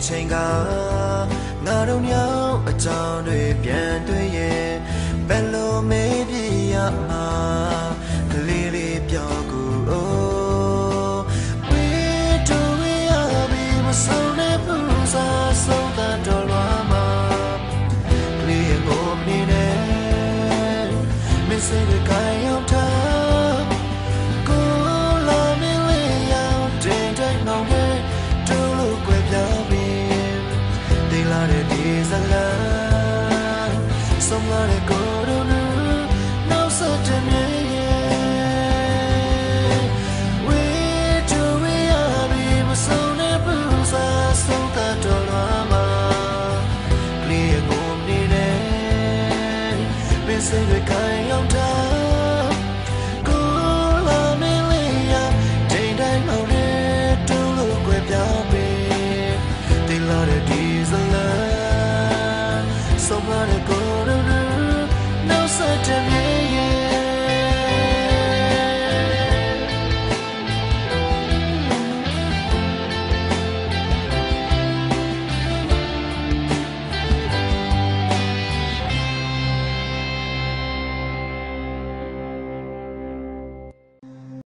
ချိန်ကငါတို့ညောင်အကြောင်းတွေပြန်တွေ့ရဲ့ဘယ်လိုမေးပြရမှာကလေးလေးပြောကူအိုးဝေးတို့ရပြီမဆုံးတဲ့ဘူးစားဆုံးတဲ့တော်လွားမှာကလေးရဲ့ကိုမနေနဲ့မင်းစိတ်ကရောက်တာကိုလာမင်းလေးရောက်တဲ့တဲ့နောင်ရဲ့တို့လို့ကြွယ်ပြပြီးဒေလာတဲ့ဒီစကားဆုံးလာတဲ့ကိုတို့နောက်ဆက်တဲ့မြေဝေးတို့ရပြီမဆုံးတဲ့ဘူးစားဆုံးတဲ့တော်လွားမှာကလေးရဲ့ကိုမနေနဲ့မင်းစိတ်ကရောက်တာ